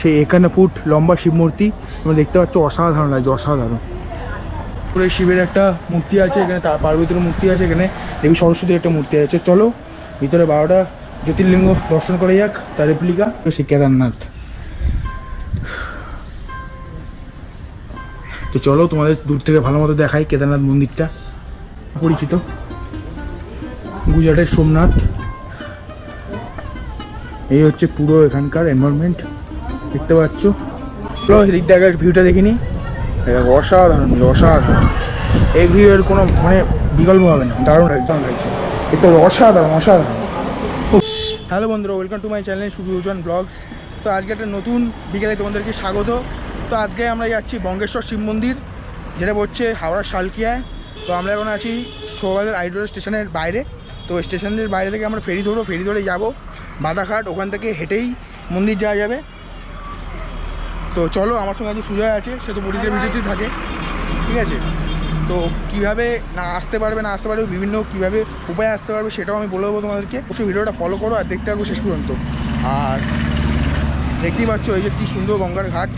সেই 51 ফুট লম্বা শিব মূর্তি তোমরা দেখতে পাচ্ছ, অসাধারণ লাগছে, অসাধারণ। পুরো শিবের একটা মূর্তি আছে এখানে, তার পার্বতীর মূর্তি আছে এখানে, দেবী সরস্বতীর একটা মূর্তি আছে। চলো ভিতরে 12টা জ্যোতির্লিঙ্গ দর্শন করে যাক, তার রেপ্লিকা শ্রী কেদারনাথ। তো চলো তোমাদের দূর থেকে ভালো মতো দেখাই কেদারনাথ মন্দিরটা। পরিচিত গুজরাটের সোমনাথ। এই হচ্ছে পুরো এখানকার এনভায়রনমেন্ট, দেখতে পাচ্ছ। চলো এদিক থেকে ভিউটা দেখিনি, অসাধারণ, অসাধারণ। এই ভিউয়ের কোনো মানে বিকল্প হবে না, দারুণ লাগছে, এটা অসাধারণ, অসাধারণ। হ্যালো বন্ধুরা, welcome to my channel Sujan blogs. তো আজকে একটা নতুন বিকেলে তোমাদেরকে স্বাগত। তো আজকে আমরা যাচ্ছি বঙ্গেশ্বর শিব মন্দির, যেটা পড়ছে হাওড়ার শালকিয়ায়। তো আমরা এখন আছি শোভাবাজার আইডল স্টেশনের বাইরে। তো স্টেশনের বাইরে থেকে আমরা ফেরি ধরবো, ফেরি ধরে যাবো বাদাঘাট, ওখান থেকে হেঁটেই মন্দির যাওয়া যাবে। তো চলো, আমার সঙ্গে আজকে সুজয় আছে, সে তো পরিচয় ভিডিওতেই থাকে, ঠিক আছে। তো কীভাবে না আসতে পারবে, না আসতে পারবে, বিভিন্ন কীভাবে উপায়ে আসতে পারবে সেটাও আমি বলে দেবো তোমাদেরকে। অবশ্যই ভিডিওটা ফলো করো আর দেখতে থাকো শেষ পর্যন্ত। আর দেখতেই পাচ্ছ এই যে কী সুন্দর গঙ্গার ঘাট,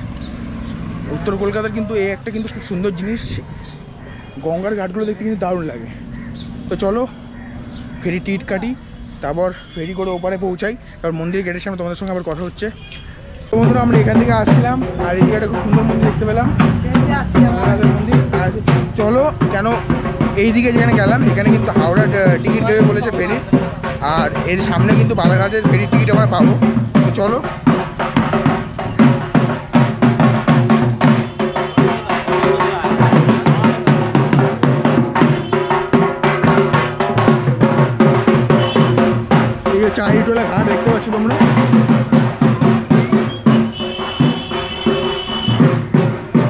উত্তর কলকাতার কিন্তু এই একটা কিন্তু খুব সুন্দর জিনিস, গঙ্গার ঘাটগুলো দেখতে কিন্তু দারুণ লাগে। তো চলো ফেরি টিকিট কাটি, তারপর ফেরি করে ওপারে পৌঁছাই, তারপর মন্দিরের গেটের সামনে তোমাদের সঙ্গে আবার কথা হচ্ছে। তো বন্ধুরা আমরা এখান থেকে আসছিলাম, আর এই জায়গাটা খুব সুন্দর মন্দির দেখতে পেলাম, মন্দির। আর চলো, কেন এইদিকে যেখানে গেলাম এখানে কিন্তু হাওড়ার টিকিট দেবে বলেছে ফেরি, আর এর সামনে কিন্তু বাধাঘাটের ফেরির টিকিট আমরা পাবো। তো চলো চারিটোলা ঘাট দেখতে পাচ্ছ তোমরা।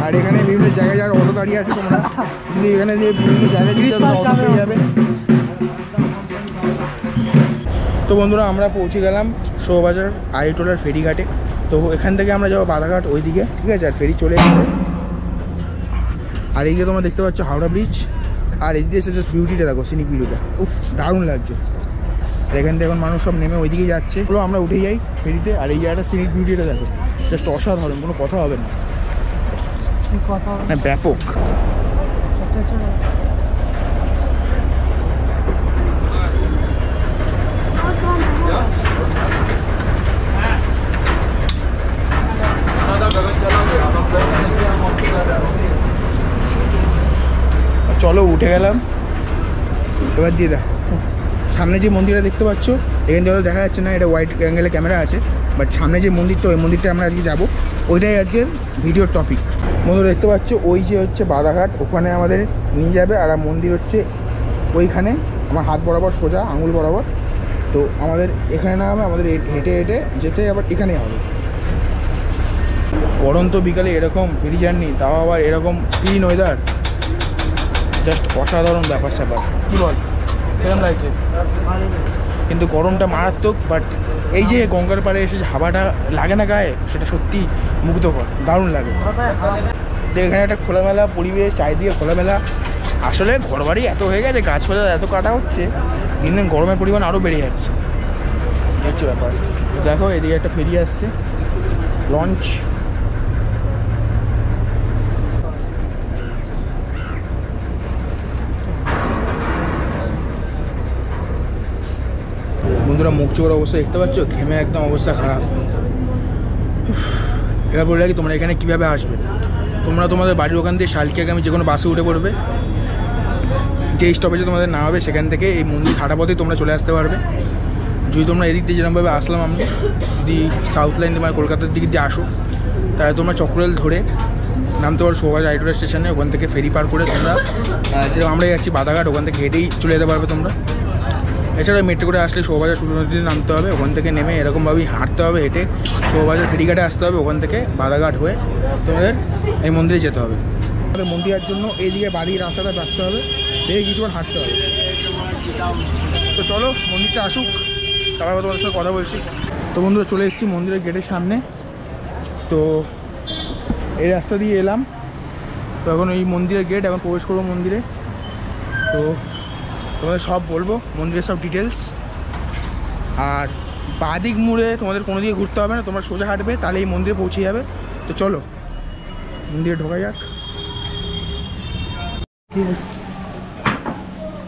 আর এখানে বিভিন্ন জায়গায় যার অটো দাঁড়িয়ে আছে, তোমরা যদি এখানে যে বিভিন্ন জায়গায় পেয়ে যাবে। তো বন্ধুরা আমরা পৌঁছে গেলাম শোভাবাজার আড়িটোলার ফেরিঘাটে। তো এখান থেকে আমরা যাবো বাধাঘাট ওইদিকে, ঠিক আছে। আর ফেরি চলে এসেছে, আর এইদিকে তোমরা দেখতে পাচ্ছ হাওড়া ব্রিজ, আর এইদিকে এসে জাস্ট বিউটিটা দেখো, সিনিক বিউটিটা, উফ দারুণ লাগছে। আর এখান থেকে এখন মানুষ সব নেমে ওইদিকে যাচ্ছে, পুরো আমরা উঠে যাই ফেরিতে। আর এই জায়গাটা সিনিক বিউটিটা দেখো, জাস্ট অসাধারণ, কোনো কথা হবে না, ব্যাপক। চলো উঠে গেলাম, এবার দিয়ে দেখো সামনে যে মন্দিরটা দেখতে পাচ্ছ, এখান থেকে দেখা যাচ্ছে না, এটা হোয়াইট অ্যাঙ্গেলে ক্যামেরা আছে, বাট সামনে যে মন্দিরটা, ওই মন্দিরটা আমরা আজকে যাবো, ওইটাই আজকের ভিডিওর টপিক। বন্ধুরা দেখতে পাচ্ছ ওই যে হচ্ছে বাধাঘাট, ওখানে আমাদের নিয়ে যাবে। আর মন্দির হচ্ছে ওইখানে আমার হাত বরাবর, সোজা আঙুল বরাবর। তো আমাদের এখানে না হবে, আমাদের হেঁটে হেঁটে যেতে আবার এখানেই হবে। পরন্ত বিকালে এরকম ফেরি জার্নি, তাও আবার এরকম ক্লিন ওয়েদার, জাস্ট অসাধারণ ব্যাপার স্যাপার। কী বল, কেরম লাগছে? কিন্তু গরমটা মারাত্মক, বাট এই যে গঙ্গার পাড়ে এসে যে হাওয়াটা লাগে না গায়ে, সেটা সত্যি মুগ্ধকর, দারুণ লাগে। এখানে একটা খোলামেলা পরিবেশ, চারিদিকে খোলামেলা। আসলে ঘরবাড়ি এত হয়ে গেছে, গাছপালা এত কাটা হচ্ছে, দিন দিন গরমের পরিমাণ আরও বেড়ে যাচ্ছে, হচ্ছে ব্যাপার। দেখো এদিকে একটা ফেরি আসছে, লঞ্চ। বন্ধুরা মুখ চোখের অবস্থা দেখতে পাচ্ছ, ঘেমে একদম অবস্থা খারাপ। এবার বলে রাখি, তোমরা এখানে কীভাবে আসবে। তোমরা তোমাদের বাড়ির ওখান থেকে শালকিয়াগামী যে কোনো বাসে উঠে পড়বে, যে স্টপেজে তোমাদের না হবে সেখান থেকে এই মন্দির হাঁটা পথেই তোমরা চলে আসতে পারবে। যদি তোমরা এদিক দিয়ে যেরকমভাবে আসলাম আমরা, যদি সাউথ লাইন মানে কলকাতার দিক দিয়ে আসো, তাহলে তোমরা চক্ররেল ধরে নামতে পারো শোভাবাজার আইটোলা স্টেশনে। ওখান থেকে ফেরি পার করে তোমরা, যেরকম আমরা যাচ্ছি বাধাঘাট, ওখান থেকে হেঁটেই চলে যেতে পারবে তোমরা। এছাড়া মেট্রো করে আসলে শোভাবাজার সুজনদীতে নামতে হবে, ওখান থেকে নেমে এরকমভাবেই হাঁটতে হবে, হেঁটে শোভাবাজার ফেরিঘাটে আসতে হবে, ওখান থেকে বাধাঘাট হয়ে তোমাদের এই মন্দিরে যেতে হবে। আমাদের মন্দিরের জন্য এইদিকে বাড়ির রাস্তাটা রাখতে হবে, দেখে কিছুক্ষণ হাঁটতে হবে। তো চলো মন্দিরটা আসুক, তারপর তোমাদের সঙ্গে কথা বলছি। তো বন্ধুরা চলে এসেছি মন্দিরের গেটের সামনে। তো এই রাস্তা দিয়ে এলাম, তো এখন এই মন্দিরের গেট, এখন প্রবেশ করবো মন্দিরে। তো তোমাদের সব বলবো, মন্দিরের সব ডিটেলস। আর বাদিক মুড়ে তোমাদের কোনো দিকে ঘুরতে হবে না, তোমরা সোজা হাঁটবে তাহলে এই মন্দিরে পৌঁছে যাবে। তো চলো মন্দিরে ঢোকা যাক।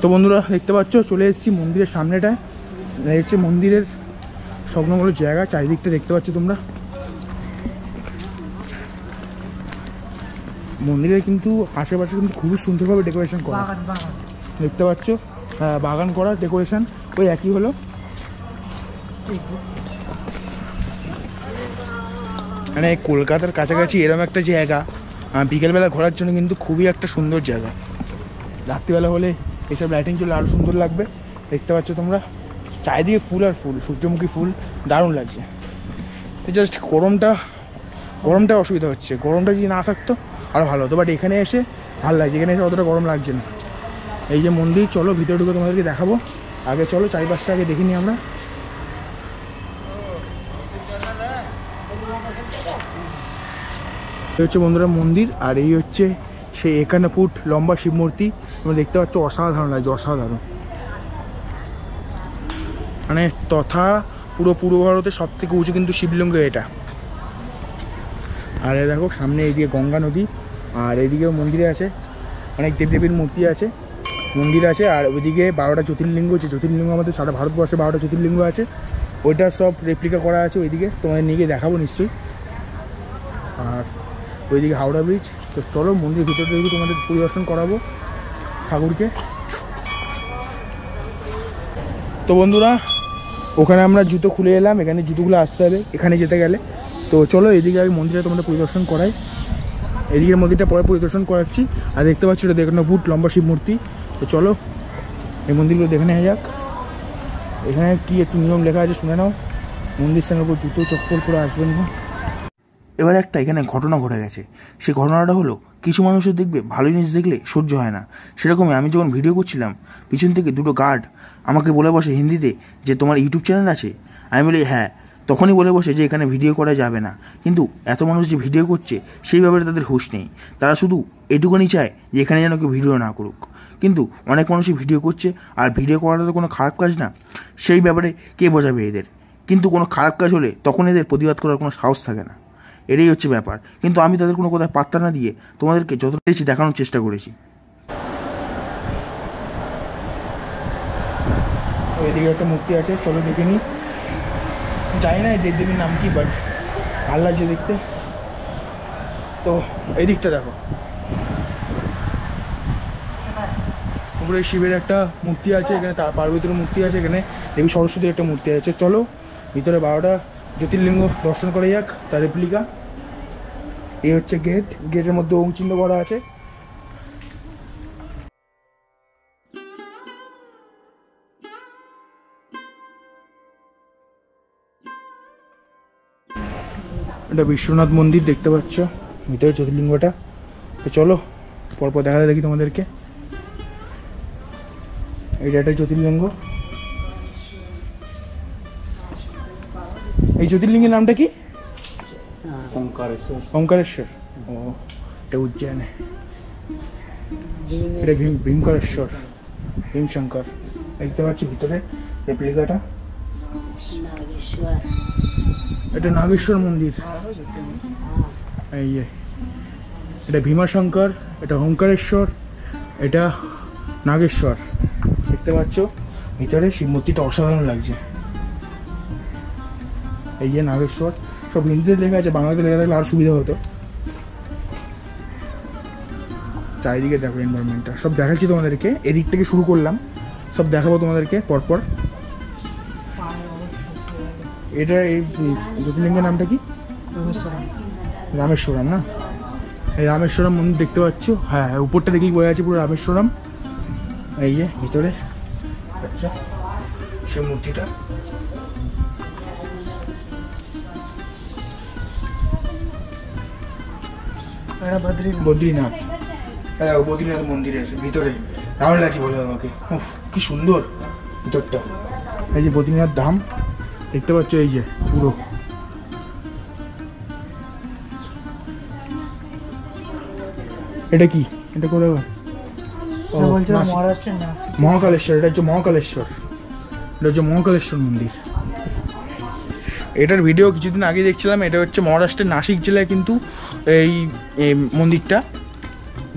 তো বন্ধুরা দেখতে পাচ্ছ চলে এসেছি মন্দিরের সামনেটায়। এই হচ্ছে মন্দিরের সংলগ্ন জায়গা, চারিদিকটা দেখতে পাচ্ছ তোমরা। মন্দিরের কিন্তু আশেপাশে কিন্তু খুবই সুন্দরভাবে ডেকোরেশন করা, দেখতে পাচ্ছ। বাগান করা ডেকোরেশন ওই একই হলো। মানে কলকাতার কাছাকাছি এরকম একটা জায়গা বিকেলবেলা ঘোরার জন্য কিন্তু খুবই একটা সুন্দর জায়গা। রাত্রিবেলা হলে এইসব লাইটিং চলে আরও সুন্দর লাগবে। দেখতে পাচ্ছ তোমরা চারিদিকে ফুল আর ফুল, সূর্যমুখী ফুল, দারুণ লাগছে। জাস্ট গরমটা অসুবিধা হচ্ছে, গরমটা যদি না থাকতো আরও ভালো হতো। বাট এখানে এসে ভালো লাগছে, এখানে এসে অতটা গরম লাগছে না। এই যে মন্দির, চলো ভিতরে ঢুকে তোমাদেরকে দেখাবো। আগে চলো চারিপাশটা আগে দেখিনি আমরা। এই হচ্ছে বন্ধুরা মন্দির, আর এই হচ্ছে সেই 51 ফুট লম্বা শিব মূর্তি। তোমরা দেখতে পাচ্ছ, অসাধারণ লাগছে, অসাধারণ। মানে তথা পুরো পূর্ব ভারতের সব থেকে উঁচু কিন্তু শিবলিঙ্গ এটা। আর দেখো সামনে এইদিকে গঙ্গা নদী, আর এইদিকেও মন্দিরে আছে অনেক দেবদেবীর মূর্তি আছে, মন্দির আছে। আর ওইদিকে 12টা জ্যোতির্লিঙ্গ, যে জ্যোতির্লিঙ্গ আমাদের সারা ভারতবর্ষে 12টা জ্যোতির্লিঙ্গ আছে, ওইটার সব রেপ্লিকা করা আছে ওইদিকে। তোমাদের নিয়ে গিয়ে দেখাবো নিশ্চয়ই। আর ওইদিকে হাওড়া ব্রিজ। তো চলো মন্দিরের ভিতরে দিকে তোমাদের পরিদর্শন করাবো ঠাকুরকে। তো বন্ধুরা ওখানে আমরা জুতো খুলে এলাম, এখানে জুতোগুলো আসতে হবে এখানে যেতে গেলে। তো চলো এদিকে আমি মন্দিরে তোমাদের পরিদর্শন করাই। এদিকের মন্দিরটা পরে পরিদর্শন করাচ্ছি। আর দেখতে পাচ্ছি এটা 51 ফুট লম্বা শিব মূর্তি। তো চলো এই মন্দিরগুলো দেখে নেওয়া যাক। এখানে কি একটু নিয়ম লেখা আছে শুনে নাও। মন্দির সঙ্গে উপর জুতো চপ্পল করে আসবেন না। এবার একটা এখানে ঘটনা ঘটে গেছে। সেই ঘটনাটা হলো, কিছু মানুষের দেখবে ভালো জিনিস দেখলে সহ্য হয় না। সেরকমই আমি যখন ভিডিও করছিলাম, পিছন থেকে দুটো গার্ড আমাকে বলে বসে হিন্দিতে যে তোমার ইউটিউব চ্যানেল আছে। আমি বলি হ্যাঁ। তখনই বলে বসে যে এখানে ভিডিও করা যাবে না। কিন্তু এত মানুষ যে ভিডিও করছে সেই ব্যাপারে তাদের হুঁশ নেই। তারা শুধু এটুকুনি চায় যে এখানে যেন কেউ ভিডিও না করুক। কিন্তু অনেক মানুষই ভিডিও করছে, আর ভিডিও করাটা তো কোনো খারাপ কাজ না। সেই ব্যাপারে কে বোঝাবে এদের? কিন্তু কোনো খারাপ কাজ হলে তখন এদের প্রতিবাদ করার কোনো সাহস থাকে না। এটাই হচ্ছে ব্যাপার। কিন্তু আমি তাদের কোনো কথায় পাত্তা না দিয়ে তোমাদেরকে যতটা পেরেছি দেখানোর চেষ্টা করেছি। এদিকে একটা মূর্তি আছে, চলো দেখে নিই। জানি না এই দেবদেবীর নাম কি, বাট ভালো লাগছে দেখতে। তো এই দিকটা দেখো, উপরে শিবের একটা মূর্তি আছে, এখানে পার্বতীর মূর্তি আছে, এখানে দেবী সরস্বতীর একটা মূর্তি আছে। চলো ভিতরে 12টা জ্যোতির্লিঙ্গ দর্শন করা যাক, তার রেপ্লিকা। এই হচ্ছে গেট, গেটের মধ্যে ওম চিহ্ন করা আছে। এটা বিশ্বনাথ মন্দির, দেখতে পাচ্ছ ভিতরে জ্যোতির্লিঙ্গটা। তো চলো পরপর দেখা দেখি তোমাদেরকে। এটা একটা জ্যোতির্লিঙ্গ। এই জ্যোতির্লিঙ্গের নামটা কি? ওঙ্কারেশ্বর। ওঙ্কারেশ্বর, ও এটা উজ্জয়নে। এটা ভীমকারেশ্বর, ভীমশঙ্কর। দেখতে পাচ্ছি ভিতরে রেপ্লিকাটা। এটা নাগেশ্বর মন্দির। এই যে এটা ভীমাশঙ্কর, এটা ওঙ্কারেশ্বর, এটা নাগেশ্বর। দেখতে পাচ্ছ ভিতরে শিব মূর্তিটা অসাধারণ লাগছে। এই যে নাগেশ্বর, সব হিন্দিতে লেখা আছে, বাংলাতে লেখা থাকলে আরো সুবিধা হতো। চারিদিকে দেখো এনভায়রনমেন্টটা, সব দেখাচ্ছি তোমাদেরকে। এদিক থেকে শুরু করলাম, সব দেখাবো তোমাদেরকে পরপর। এটা এই জ্যোতির্লিঙ্গের নামটা কি? রামেশ্বরম না? এই রামেশ্বরম মন্দির দেখতে পাচ্ছ। হ্যাঁ উপরটা দেখলেই বোঝা যাচ্ছে পুরো রামেশ্বরম। এই যে ভিতরে সে মূর্তিটা। বদ্রীনাথ, বদ্রীনাথ মন্দিরের ভিতরে দারুণ লাগছে বলে আমাকে। কি সুন্দর ভিতরটা। এই যে বদ্রীনাথ ধাম দেখতে পাচ্ছ, এই যে পুরো। এটা কি? এটা করে মহাকালেশ্বর। এটা হচ্ছে মহাকালেশ্বর, এটা হচ্ছে মহাকালেশ্বর মন্দির। এটার ভিডিও কিছুদিন আগে দেখছিলাম। এটা হচ্ছে মহারাষ্ট্রের নাসিক জেলায় কিন্তু এই মন্দিরটা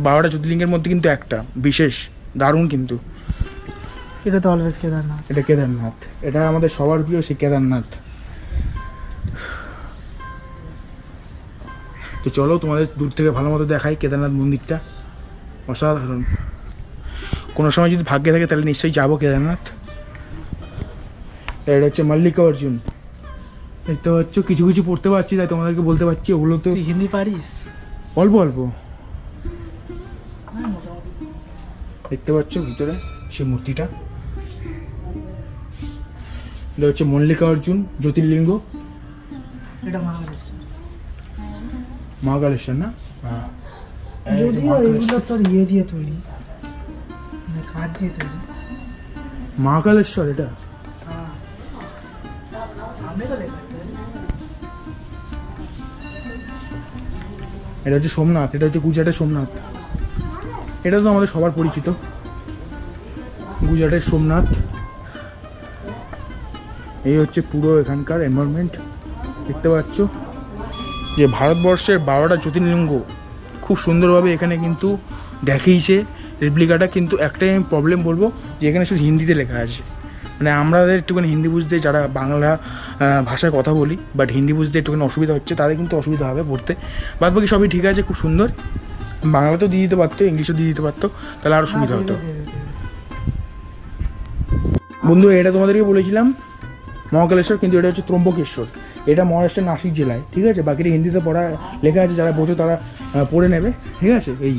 12টা জ্যোতির্লিঙ্গের মধ্যে কিন্তু একটা বিশেষ, দারুণ কিন্তু। এটা তো অলওয়েজ কেদারনাথ। এটা কেদারনাথ, এটা আমাদের সবার প্রিয় সেই কেদারনাথ। তো চলো তোমাদের দূর থেকে ভালো মতো দেখাই কেদারনাথ মন্দিরটা, অসাধারণ। কোনো সময় যদি ভাগ্যে থাকে তাহলে নিশ্চয়ই যাবো কেদারনাথ। এটা হচ্ছে মল্লিকার্জুন, দেখতে পাচ্ছ। কিছু কিছু পড়তে পারছি তাই তোমাদেরকে বলতে পারছি। ওগুলো তো হিন্দি পারিস? অল্প অল্প। দেখতে পাচ্ছ ভিতরে সেই মূর্তিটা, এটা হচ্ছে মল্লিকার্জুন জ্যোতির্লিঙ্গ। এটা মহাকালেশ্বর। মহাকালেশ্বর না? হ্যাঁ, যদিও এগুলো তোর ইয়ে দিয়ে তৈরি, মানে কাঠ দিয়ে তৈরি। মহাকালেশ্বর এটা সামনে তো লেখা। এটা হচ্ছে সোমনাথ, এটা হচ্ছে গুজরাটের সোমনাথ। এটা তো আমাদের সবার পরিচিত, গুজরাটের সোমনাথ। এই হচ্ছে পুরো এখানকার এনভায়রনমেন্ট। দেখতে পাচ্ছ যে ভারতবর্ষের 12টা জ্যোতির্লিঙ্গ খুব সুন্দরভাবে এখানে কিন্তু দেখিয়েছে রেপ্লিকাটা। কিন্তু একটাই আমি প্রবলেম বলবো যে এখানে শুধু হিন্দিতে লেখা আছে। মানে আমাদের একটুখানি হিন্দি বুঝতে, যারা বাংলা ভাষায় কথা বলি বাট হিন্দি বুঝতে একটুখানি অসুবিধা হচ্ছে, তাদের কিন্তু অসুবিধা হবে পড়তে। বাদ বাকি সবই ঠিক আছে, খুব সুন্দর। বাংলাতেও দিয়ে দিতে পারতো, ইংলিশও দিয়ে দিতে পারতো, তাহলে আরও সুবিধা হতো। বন্ধু এটা তোমাদেরকে বলেছিলাম মহাকালেশ্বর, কিন্তু এটা হচ্ছে ত্রম্বকেশ্বর। এটা মহারাষ্ট্রের নাসিক জেলায়, ঠিক আছে। বাকিটা হিন্দিতে পড়া লেখা আছে, যারা বোঝো তারা পড়ে নেবে, ঠিক আছে। এই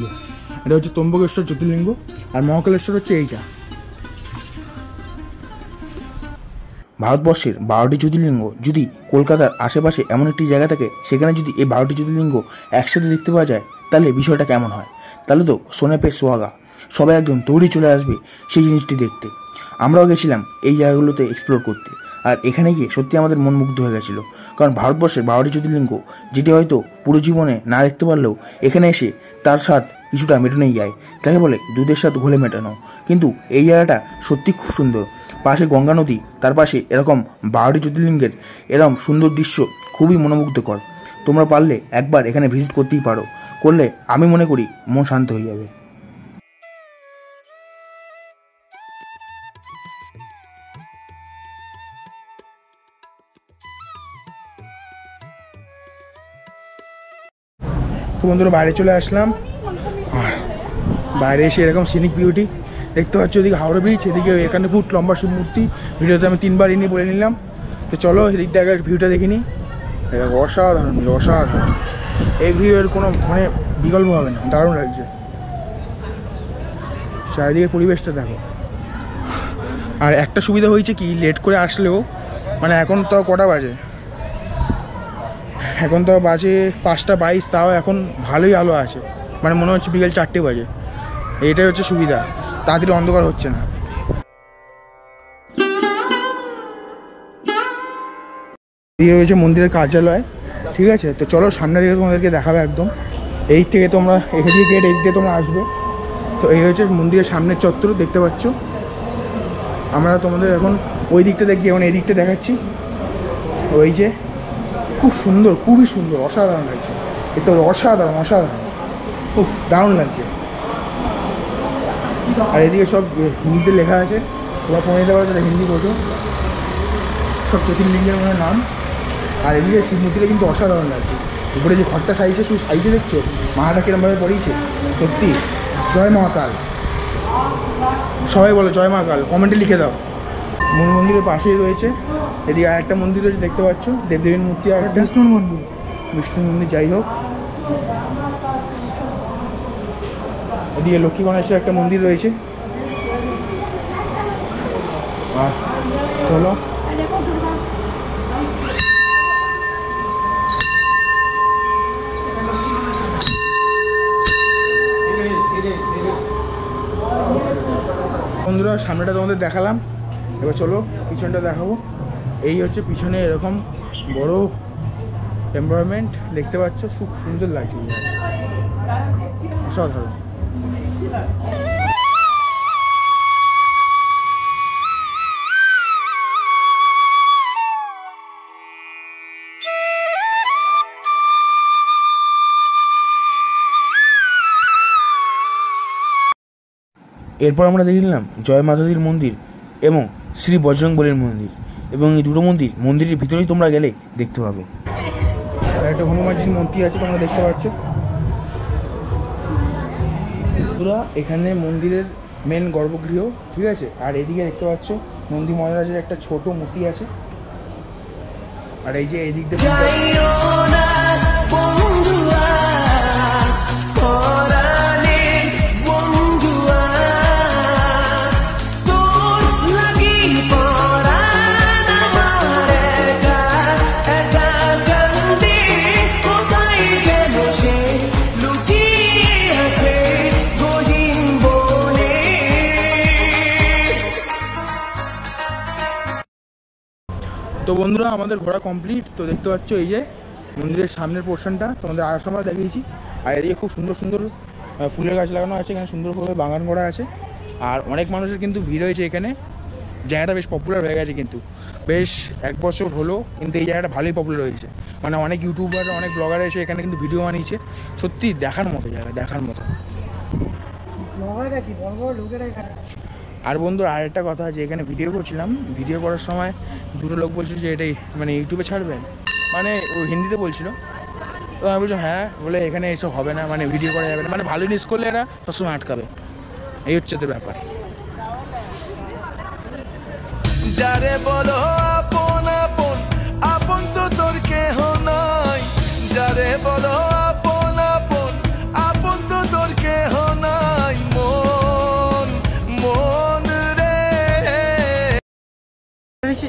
এটা হচ্ছে ত্রম্বকেশ্বর জ্যোতির্লিঙ্গ, আর মহাকালেশ্বর হচ্ছে এইটা। ভারতবর্ষের 12টি জ্যোতির্লিঙ্গ যদি কলকাতার আশেপাশে এমন একটি জায়গা থাকে, সেখানে যদি এই 12টি জ্যোতির্লিঙ্গ একসাথে দেখতে পাওয়া যায়, তাহলে বিষয়টা কেমন হয়? তাহলে তো সোনে পে সোহাগা, সবাই একদম দৌড়ে চলে আসবে সেই জিনিসটি দেখতে। আমরাও গেছিলাম এই জায়গাগুলোতে এক্সপ্লোর করতে, আর এখানে গিয়ে সত্যি আমাদের মন মুগ্ধ হয়ে গেছিলো। কারণ ভারতবর্ষের 12টি জ্যোতির্লিঙ্গ, যেটি হয়তো পুরো জীবনে না দেখতে পারলেও এখানে এসে তার স্বাদ কিছুটা মেটানোই যায়। যাকে বলে দুধের স্বাদ ঘোলে মেটানো। কিন্তু এই জায়গাটা সত্যি খুব সুন্দর। পাশে গঙ্গা নদী, তার পাশে এরকম 12টি জ্যোতির্লিঙ্গের এরকম সুন্দর দৃশ্য খুবই মনোমুগ্ধকর। তোমরা পারলে একবার এখানে ভিজিট করতেই পারো, করলে আমি মনে করি মন শান্ত হয়ে যাবে। তো বন্ধুরা বাইরে চলে আসলাম, আর বাইরে এসে এরকম সিনিক বিউটি দেখতে পাচ্ছ। এদিকে হাওড়া ব্রিজ, এদিকে এখানে ফুট লম্বা শিব মূর্তি। ভিডিওতে আমি 3বার এনে বলে নিলাম। তো চলো এদিক থেকে ভিউটা দেখে নিই। অসাধারণ, অসাধারণ। এই ভিউয়ের কোনো মানে বিকল্প হবে না, দারুণ লাগছে। চারিদিকে পরিবেশটা দেখো। আর একটা সুবিধা হয়েছে কি, লেট করে আসলেও, মানে এখন তো কটা বাজে, এখন তো বাজে 5টা 22, তাও এখন ভালোই আলো আছে। মানে মনে হচ্ছে বিকেল 4টে বাজে। এইটাই হচ্ছে সুবিধা, তাড়াতাড়ি অন্ধকার হচ্ছে না। এই হয়েছে মন্দিরের কার্যালয়, ঠিক আছে। তো চলো সামনে দিকে তোমাদেরকে দেখাবে একদম। এই থেকে তোমরা এখান থেকে গেট, এই দিকে তোমরা আসবে। তো এই হচ্ছে মন্দিরের সামনের চত্বর, দেখতে পাচ্ছ। আমরা তোমাদের এখন ওই দিকটা দেখি, এখন এই দিকটা দেখাচ্ছি। ওই যে খুব সুন্দর, খুবই সুন্দর, অসাধারণ লাগছে। এ তো অসাধারণ, অসাধারণ, খুব দারুণ লাগছে। আর এদিকে সব হিন্দিতে লেখা আছে, তোমরা ফোনে দিতে পারো, হিন্দি বোঝো। সব জ্যোতির্লিঙ্গের মনে নাম। আর এদিকে শিব মূর্তিটা কিন্তু অসাধারণ লাগছে। উপরে যে ঘরটা সাইজে, শুধু সাইজে দেখছো মাথাটা কিরমভাবে পড়িয়েছে, সত্যি। জয় মহাকাল, সবাই বলো জয় মহাকাল, কমেন্টে লিখে দাও। মূল মন্দিরের পাশেই রয়েছে, এদিকে আর একটা মন্দির রয়েছে, দেখতে পাচ্ছ দেবদেবীর মূর্তি। আর একটা বিষ্ণুর মন্দির, বিষ্ণু মন্দির। যাই হোক, এদিকে লক্ষ্মী গণেশের একটা মন্দির রয়েছে। আর চলো বন্ধুরা, সামনেটা তোমাদের দেখালাম, এবার চলো পিছনটা দেখাবো। এই হচ্ছে পিছনে এরকম বড় এনভায়রনমেন্ট, দেখতে পাচ্ছ, খুব সুন্দর লাগছে, অসাধারণ। এরপর আমরা দেখে নিলাম জয় মাতাদির মন্দির এবং শ্রী বজরংবলীর মন্দির, এবং এই দুটো মন্দিরের ভিতরেই তোমরা গেলে দেখতে পাবে। আর একটা হনুমানজির মূর্তি আছে তোমরা দেখতে পাচ্ছ। পুরা এখানে মন্দিরের মেন গর্ভগৃহ, ঠিক আছে। আর এদিকে দেখতে পাচ্ছ নন্দী মহারাজের একটা ছোট মূর্তি আছে। আর এই যে এই দিক দিয়ে তো বন্ধুরা আমাদের ঘোরা কমপ্লিট। তো দেখতে পাচ্ছ এই যে মন্দিরের সামনের পোর্শনটা তোমাদের আসার সময় দেখিয়েছি। আর এদিকে খুব সুন্দর সুন্দর ফুলের গাছ লাগানো আছে, এখানে সুন্দরভাবে বাগান করা আছে। আর অনেক মানুষের কিন্তু ভিড় হয়েছে এখানে, জায়গাটা বেশ পপুলার হয়ে গেছে কিন্তু, বেশ 1 বছর হলো কিন্তু এই জায়গাটা ভালোই পপুলার হয়েছে। মানে অনেক ইউটিউবার অনেক ব্লগার এসে এখানে কিন্তু ভিডিও বানিয়েছে, সত্যি দেখার মতো জায়গা, দেখার মতো। আর বন্ধুরা আরেকটা কথা আছে, এখানে ভিডিও করছিলাম, ভিডিও করার সময় দুটো লোক বলছিল যে এটাই মানে ইউটিউবে ছাড়বেন, মানে ও হিন্দিতে বলছিল। তো আমি বলছি হ্যাঁ, বলে এখানে এইসব হবে না, মানে ভিডিও করা যাবে না, মানে ভালো জিনিস করলে এরা সবসময় আটকাবে, এই হচ্ছে তো ব্যাপার। যারে বলো আপন আপন, আপন তো তোর কেহ নাই। যারে বলো আপন আপন, আপন তো তোর কেহ নাই। মন মন রে।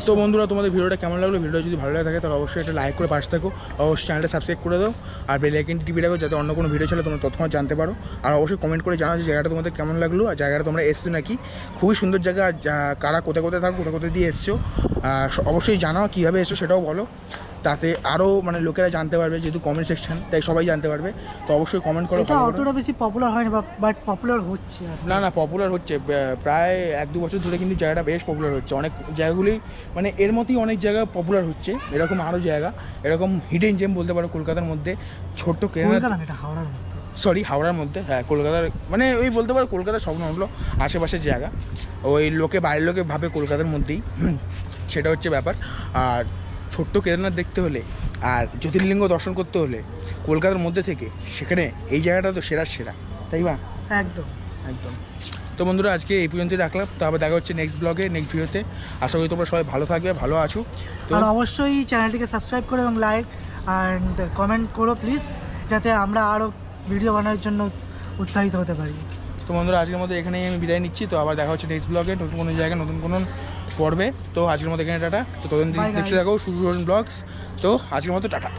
তো বন্ধুরা তোমাদের ভিডিওটা কেমন লাগলো? ভিডিওটা যদি ভালো লাগে থাকে তাহলে অবশ্যই একটা লাইক করে পাশে থাকো, অবশ্যই চ্যানেলটা সাবস্ক্রাইব করে দাও, আর বেল আইকনটি টিপে রাখো যাতে অন্য কোনো ভিডিও ছিল তোমরা তৎক্ষণাৎ জানতে পারো। আর অবশ্যই কমেন্ট করে জানাও যে জায়গাটা তোমাদের কেমন লাগলো, আর জায়গাটা তোমরা এসছো নাকি। খুবই সুন্দর জায়গা, আর কারা কোথায় কোথায় থাকো, কোথায় কোথায় দিয়ে এসছো অবশ্যই জানাও, কীভাবে এসছো সেটাও বলো, তাতে আরও মানে লোকেরা জানতে পারবে, যেহেতু কমেন্ট সেকশন তাই সবাই জানতে পারবে। তো অবশ্যই কমেন্ট করো। এটা অতটা বেশি পপুলার হয়নি, বাট পপুলার হচ্ছে। না না, পপুলার হচ্ছে, প্রায় 1-2 বছর ধরে কিন্তু জায়গাটা বেশ পপুলার হচ্ছে। অনেক জায়গাগুলি মানে এর মতোই অনেক জায়গা পপুলার হচ্ছে, এরকম আরও জায়গা, এরকম হিডেন জেম বলতে পারো কলকাতার মধ্যে। ছোট্ট হাওড়ার মধ্যে, হ্যাঁ কলকাতার মানে ওই বলতে পারো কলকাতার স্বপ্ন হলো আশেপাশের জায়গা, ওই বাইরের লোকে ভাবে কলকাতার মধ্যেই, সেটা হচ্ছে ব্যাপার। আর ছোট্ট কেদারনাথ দেখতে হলে আর জ্যোতির্লিঙ্গ দর্শন করতে হলে কলকাতার মধ্যে থেকে, সেখানে এই জায়গাটা তো সেরা, তাই বা? একদম একদম। তো বন্ধুরা আজকে এই পর্যন্তই রাখলাম, তো আবার দেখা হচ্ছে নেক্সট ব্লগে, নেক্সট ভিডিওতে। আশা করি তোমরা সবাই ভালো থাকবে, ভালো আছো। তো আর অবশ্যই চ্যানেলটিকে সাবস্ক্রাইব করো এবং লাইক অ্যান্ড কমেন্ট করো প্লিজ, যাতে আমরা আরও ভিডিও বানানোর জন্য উৎসাহিত হতে পারি। তো বন্ধুরা আজকের মতো এখানেই আমি বিদায় নিচ্ছি। তো আবার দেখা হচ্ছে নেক্সট ব্লগে, নতুন কোনো জায়গায়, নতুন কোনো পর্বে। তো আজকের মতো এখানে টাটা। তো তখন দেখতে থাকো সুজন ব্লগস। তো আজকের মতো টাটা।